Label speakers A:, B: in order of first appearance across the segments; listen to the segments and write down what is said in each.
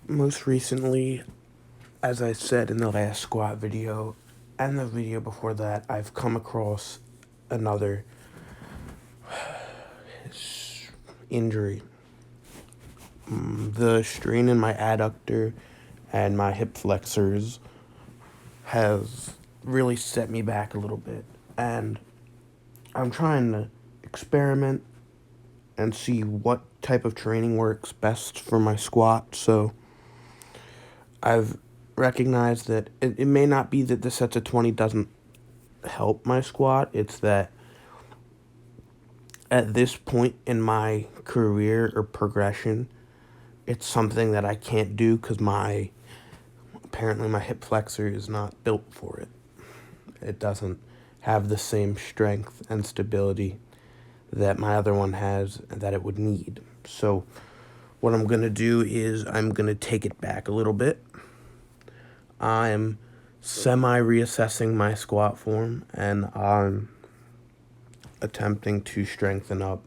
A: Most recently, as I said in the last squat video and the video before that, I've come across another injury. The strain in my adductor and my hip flexors has really set me back a little bit. And I'm trying to experiment and see what type of training works best for my squat. So I've recognized that it may not be that the sets of 20 doesn't help my squat. It's that at this point in my career or progression, it's something that I can't do because apparently my hip flexor is not built for it. It doesn't have the same strength and stability that my other one has that it would need. So what I'm going to do is I'm going to take it back a little bit. I'm semi-reassessing my squat form, and I'm attempting to strengthen up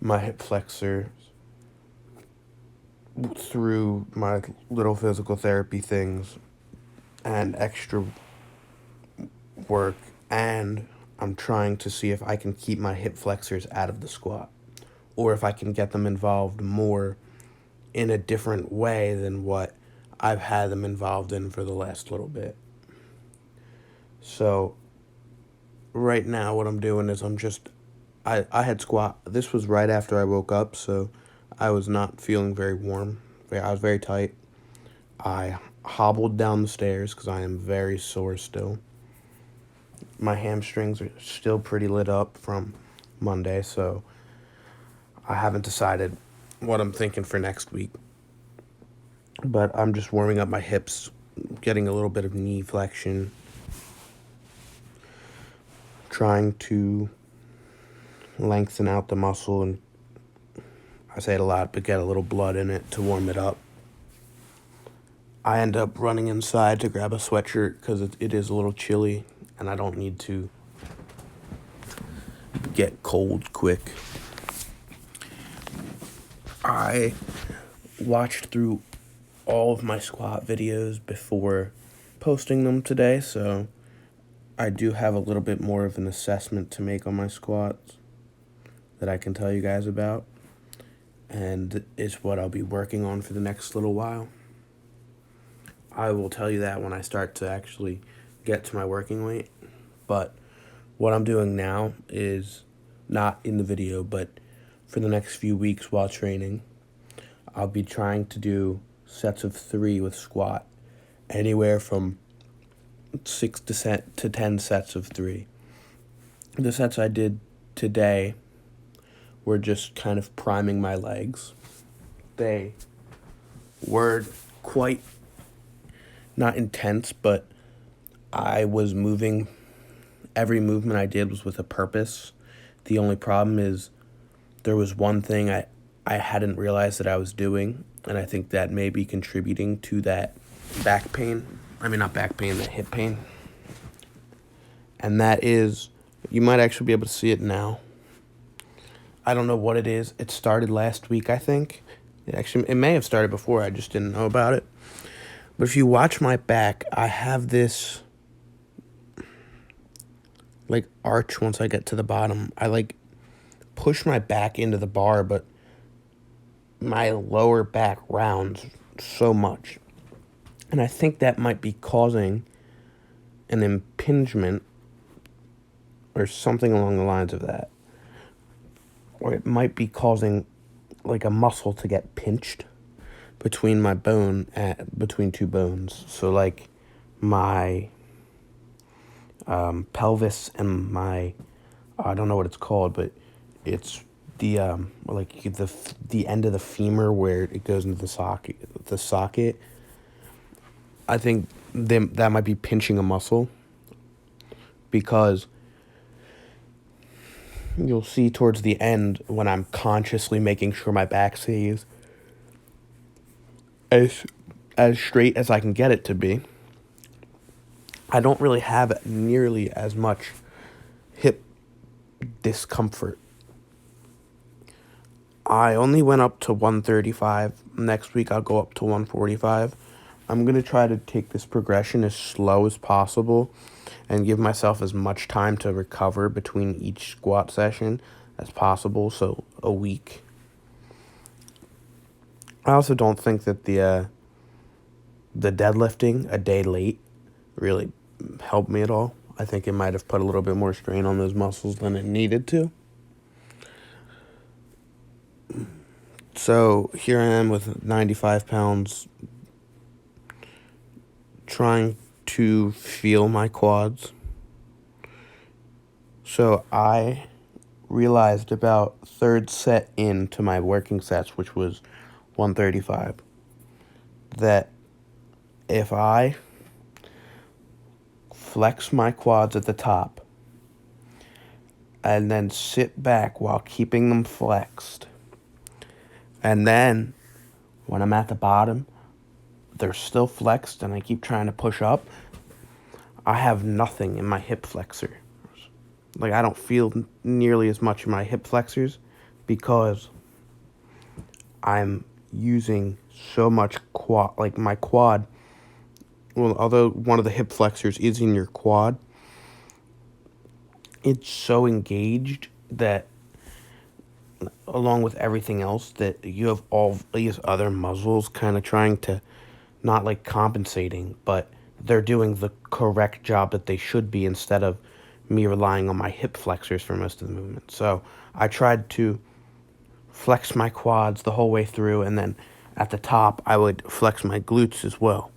A: my hip flexors through my little physical therapy things and extra work, and I'm trying to see if I can keep my hip flexors out of the squat or if I can get them involved more in a different way than what I've had them involved in for the last little bit. So right now what I'm doing is I had squat. This was right after I woke up, so I was not feeling very warm. I was very tight. I hobbled down the stairs because I am very sore still. My hamstrings are still pretty lit up from Monday, so I haven't decided what I'm thinking for next week. But I'm just warming up my hips, getting a little bit of knee flexion, trying to lengthen out the muscle, and I say it a lot, but get a little blood in it to warm it up. I end up running inside to grab a sweatshirt because it is a little chilly and I don't need to get cold quick. I watched through all of my squat videos before posting them today, so I do have a little bit more of an assessment to make on my squats that I can tell you guys about, and is what I'll be working on for the next little while. I will tell you that when I start to actually get to my working weight, but what I'm doing now is not in the video, but for the next few weeks while training, I'll be trying to do sets of 3 with squat, anywhere from 6 to 10 sets of 3. The sets I did today were just kind of priming my legs. They were quite not intense, but I was moving. Every movement I did was with a purpose. The only problem is there was one thing I hadn't realized that I was doing, and I think that may be contributing to that back pain. I mean, not back pain, that hip pain. And that is, you might actually be able to see it now. I don't know what it is. It started last week, I think. It may have started before, I just didn't know about it. But if you watch my back, I have this arch once I get to the bottom. I push my back into the bar, but my lower back rounds so much. And I think that might be causing an impingement or something along the lines of that. Or it might be causing a muscle to get pinched between between two bones. So my pelvis and my, I don't know what it's called, but it's the the end of the femur where it goes into the socket. I think that might be pinching a muscle, because you'll see towards the end when I'm consciously making sure my back stays as straight as I can get it to be, I don't really have nearly as much hip discomfort. I only went up to 135. Next week I'll go up to 145. I'm going to try to take this progression as slow as possible and give myself as much time to recover between each squat session as possible, so a week. I also don't think that the deadlifting a day late really helped me at all. I think it might have put a little bit more strain on those muscles than it needed to. So here I am with 95 pounds, trying to feel my quads. So I realized about third set into my working sets, which was 135, that if I flex my quads at the top and then sit back while keeping them flexed, and then when I'm at the bottom, they're still flexed and I keep trying to push up, I have nothing in my hip flexor. Like, I don't feel nearly as much in my hip flexors because I'm using so much quad, like my quad. Well, although one of the hip flexors is in your quad, it's so engaged that, along with everything else, that you have all these other muscles kind of trying to, not like compensating, but they're doing the correct job that they should be instead of me relying on my hip flexors for most of the movement. So I tried to flex my quads the whole way through, and then at the top I would flex my glutes as well.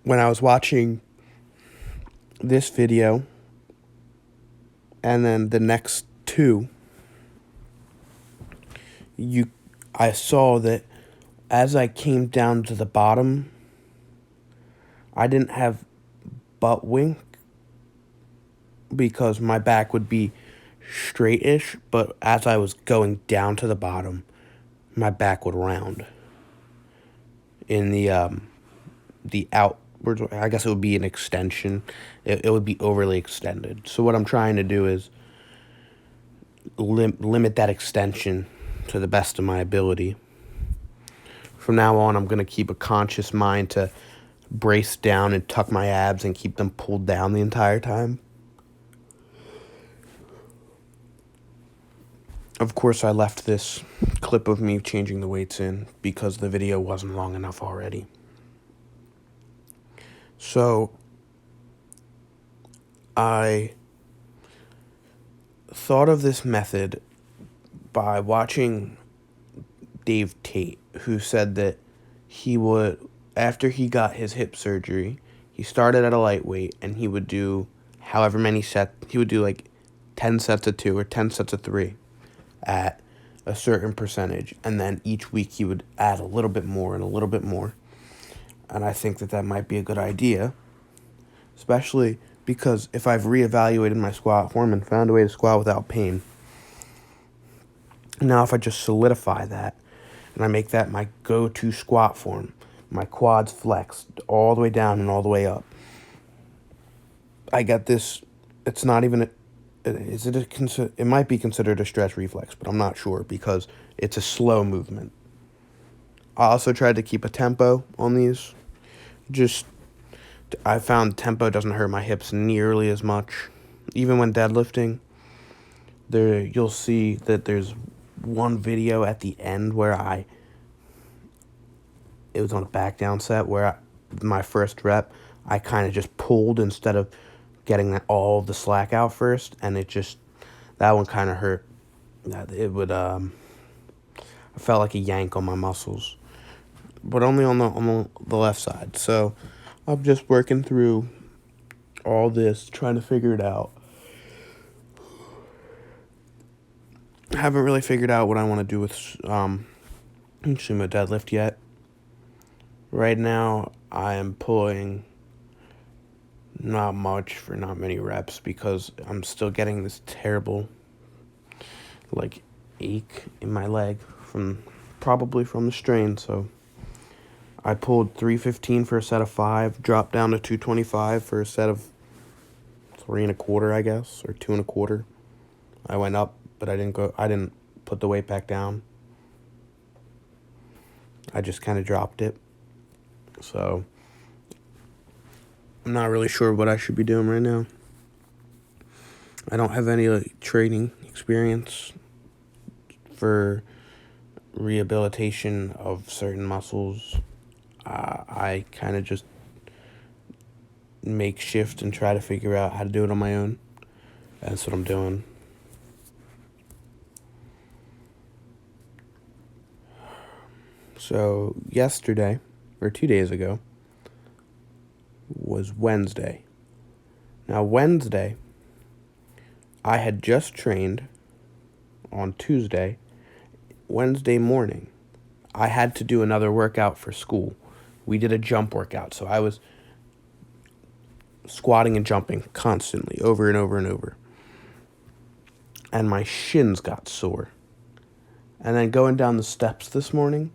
A: When I was watching this video and then the next two, I saw that as I came down to the bottom, I didn't have butt wink because my back would be straight-ish, but as I was going down to the bottom, my back would round. In the outwards, I guess it would be an extension. It would be overly extended. So what I'm trying to do is limit that extension to the best of my ability. From now on, I'm going to keep a conscious mind to brace down and tuck my abs and keep them pulled down the entire time. Of course, I left this clip of me changing the weights in because the video wasn't long enough already. So I thought of this method by watching Dave Tate, who said that he would, after he got his hip surgery, he started at a lightweight and he would do however many sets. He would do like 10 sets of 2 or 10 sets of 3 at a certain percentage, and then each week he would add a little bit more and a little bit more. And I think that that might be a good idea, especially because if I've reevaluated my squat form and found a way to squat without pain, now if I just solidify that and I make that my go-to squat form, my quads flexed all the way down and all the way up, I get this. It's not even it might be considered a stretch reflex, but I'm not sure because it's a slow movement. I also tried to keep a tempo on these. I found tempo doesn't hurt my hips nearly as much. Even when deadlifting, you'll see that there's one video at the end where it was on a back down set where my first rep, I kind of just pulled instead of getting all the slack out first, and that one kind of hurt. It would, I felt like a yank on my muscles, but only on the left side. So I'm just working through all this, trying to figure it out. I haven't really figured out what I want to do with sumo deadlift yet. Right now, I am pulling not much for not many reps because I'm still getting this terrible, ache in my leg probably from the strain. So I pulled 315 for a set of 5, dropped down to 225 for a set of 3 1/4, I guess, or 2 1/4. I went up, but I didn't put the weight back down. I just kind of dropped it. So I'm not really sure what I should be doing right now. I don't have any training experience for rehabilitation of certain muscles. I kind of just make shift and try to figure out how to do it on my own. That's what I'm doing. So yesterday, or 2 days ago, was Wednesday. Now Wednesday, I had just trained on Tuesday. Wednesday morning, I had to do another workout for school. We did a jump workout, so I was squatting and jumping constantly, over and over and over. And my shins got sore. And then going down the steps this morning,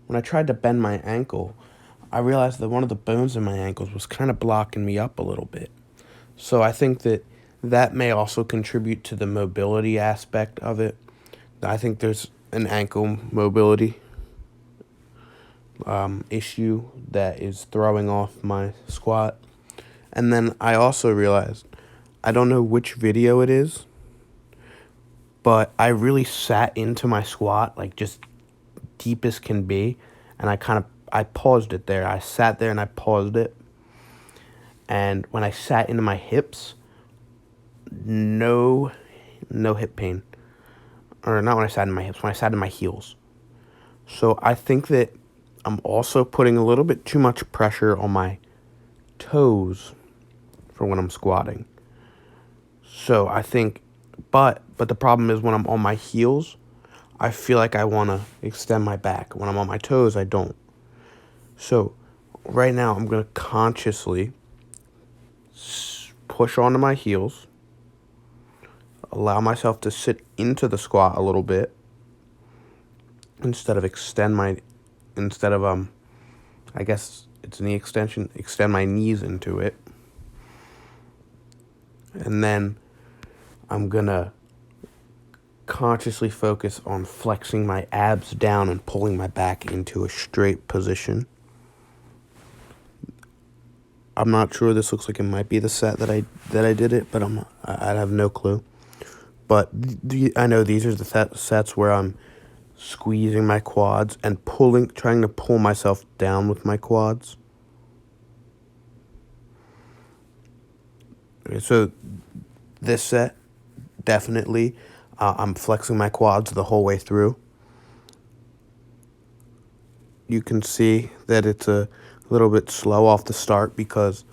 A: when I tried to bend my ankle, I realized that one of the bones in my ankles was kind of blocking me up a little bit. So I think that may also contribute to the mobility aspect of it. I think there's an ankle mobility issue that is throwing off my squat. And then I also realized, I don't know which video it is, but I really sat into my squat, like just deep as can be, and I paused it there. I sat there and I paused it. And when I sat into my hips, no hip pain. Or not when I sat in my hips, when I sat in my heels. So I think that I'm also putting a little bit too much pressure on my toes for when I'm squatting. So I think, but the problem is when I'm on my heels, I feel like I want to extend my back. When I'm on my toes, I don't. So right now I'm going to consciously push onto my heels, allow myself to sit into the squat a little bit instead of I guess it's knee extension, extend my knees into it. And then I'm going to consciously focus on flexing my abs down and pulling my back into a straight position. I'm not sure. This looks like it might be the set that I did it, but I have no clue. But I know these are the sets where I'm squeezing my quads and trying to pull myself down with my quads. Okay, so this set, definitely, I'm flexing my quads the whole way through. You can see that it's a little bit slow off the start because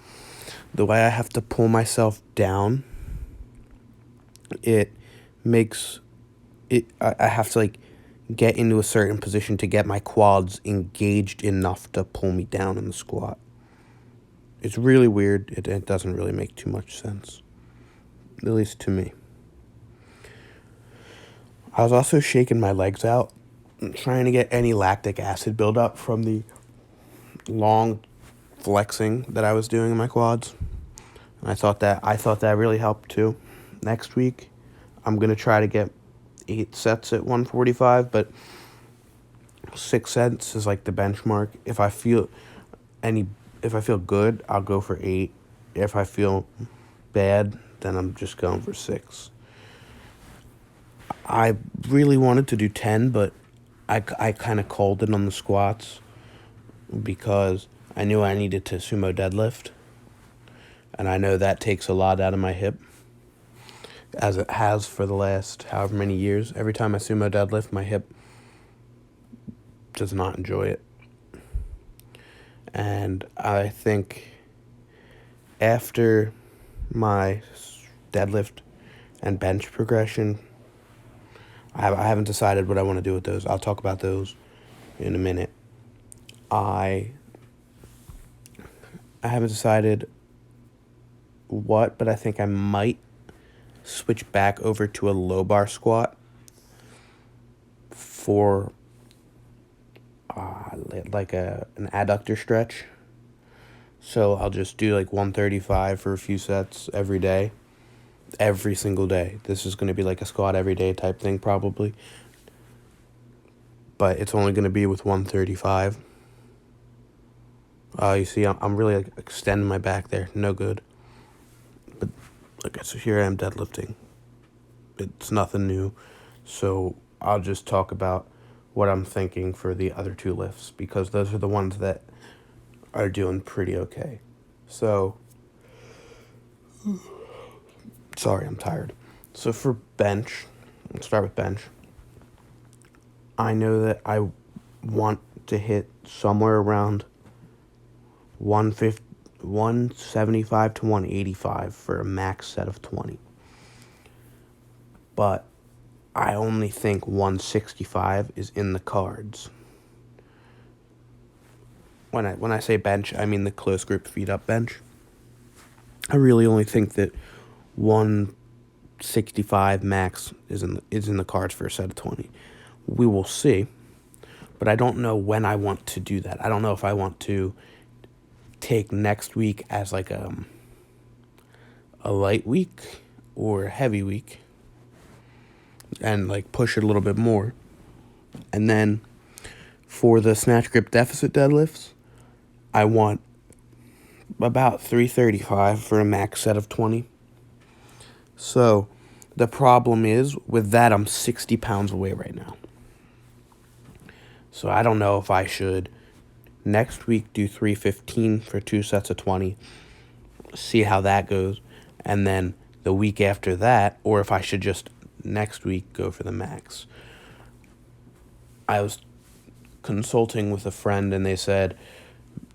A: the way I have to pull myself down, it makes it, I have to get into a certain position to get my quads engaged enough to pull me down in the squat. It's really weird. It doesn't really make too much sense, at least to me. I was also shaking my legs out, trying to get any lactic acid buildup from the long flexing that I was doing in my quads. And I thought that really helped too. Next week, I'm going to try to get 8 sets at 145, but 6 sets is like the benchmark. If I feel good, I'll go for 8. If I feel bad, then I'm just going for 6. I really wanted to do 10, but I kind of called it on the squats because I knew I needed to sumo deadlift. And I know that takes a lot out of my hip, as it has for the last however many years. Every time I sumo deadlift, my hip does not enjoy it. And I think after my deadlift and bench progression, I haven't decided what I want to do with those. I'll talk about those in a minute. I haven't decided what, but I think I might switch back over to a low bar squat for an adductor stretch. So I'll just do 135 for a few sets every day, every single day. This is going to be like a squat every day type thing probably. But it's only going to be with 135. You see, I'm really like extending my back there. No good. But okay, so here I am deadlifting. It's nothing new. So I'll just talk about what I'm thinking for the other two lifts, because those are the ones that are doing pretty okay. So, sorry, I'm tired. So for bench, let's start with bench. I know that I want to hit somewhere around 175 to 185 for a max set of 20. But I only think 165 is in the cards. When I say bench, I mean the close grip feet up bench. I really only think that 165 max is in the cards for a set of 20. We will see, but I don't know when I want to do that. I don't know if I want to take next week as like a light week or a heavy week and like push it a little bit more. And then for the snatch grip deficit deadlifts, I want about 335 for a max set of 20. So the problem is with that, I'm 60 pounds away right now. So I don't know if I should next week do 315 for 2 sets of 20, see how that goes, and then the week after that, or if I should just next week go for the max. I was consulting with a friend and they said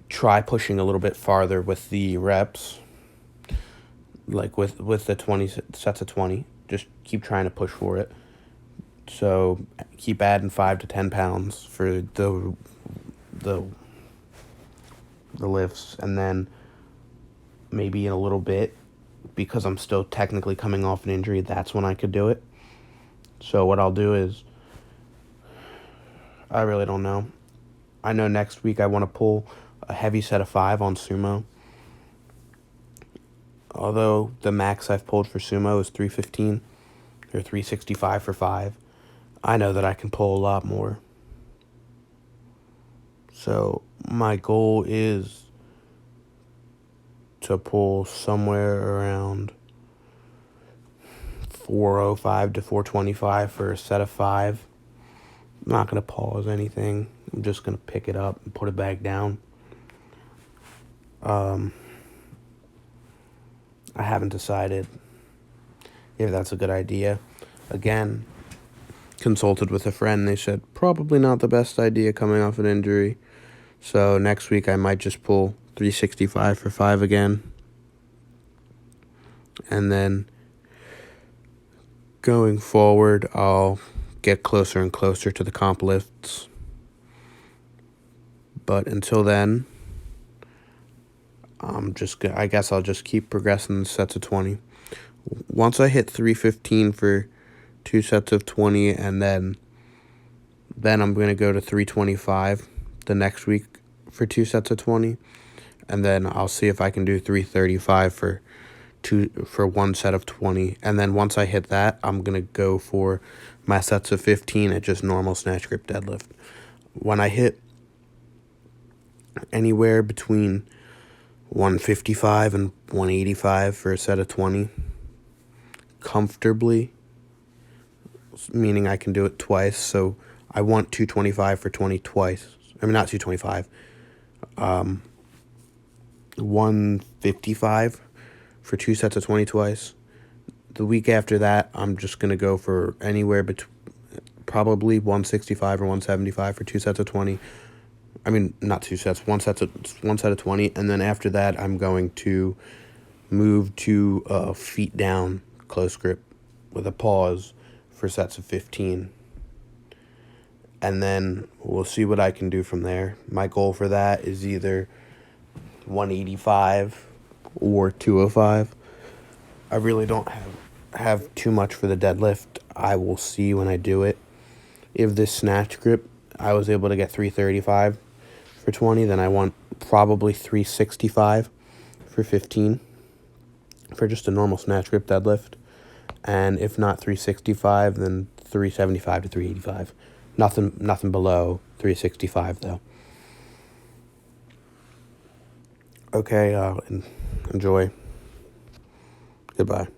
A: try pushing a little bit farther with the reps, like with the 20 sets of 20. Just keep trying to push for it. So keep adding 5 to 10 pounds for the lifts, and then maybe in a little bit, because I'm still technically coming off an injury, that's when I could do it. So what I'll do is, I really don't know. I know next week I want to pull a heavy set of 5 on sumo. Although the max I've pulled for sumo is 315 or 365 for 5, I know that I can pull a lot more. So my goal is to pull somewhere around 405 to 425 for a set of 5. I'm not going to pause anything. I'm just going to pick it up and put it back down. I haven't decided if that's a good idea. Again, consulted with a friend. They said probably not the best idea coming off an injury. So next week I might just pull 365 for 5 again. And then going forward, I'll get closer and closer to the comp lifts. But until then, I guess I'll just keep progressing the sets of 20. Once I hit 315 for 2 sets of 20, and then I'm going to go to 325 the next week for 2 sets of 20, and then I'll see if I can do 335 for 1 set of 20. And then once I hit that, I'm going to go for my sets of 15 at just normal snatch grip deadlift. When I hit anywhere between 155 and 185 for a set of 20 comfortably, meaning I can do it twice. So I want 225 for 20 twice. I mean, not 225. 155 for 2 sets of 20 twice. The week after that, I'm just going to go for anywhere between probably 165 or 175 for 2 sets of 20. I mean, not 2 sets, one set of 20. And then after that, I'm going to move to feet down close grip with a pause for sets of 15. And then we'll see what I can do from there. My goal for that is either 185 or 205. I really don't have too much for the deadlift. I will see when I do it. If this snatch grip, I was able to get 335 for 20, then I want probably 365 for 15 for just a normal snatch grip deadlift. And if not 365, then 375 to 385. Nothing below 365 though. Okay, enjoy. Goodbye.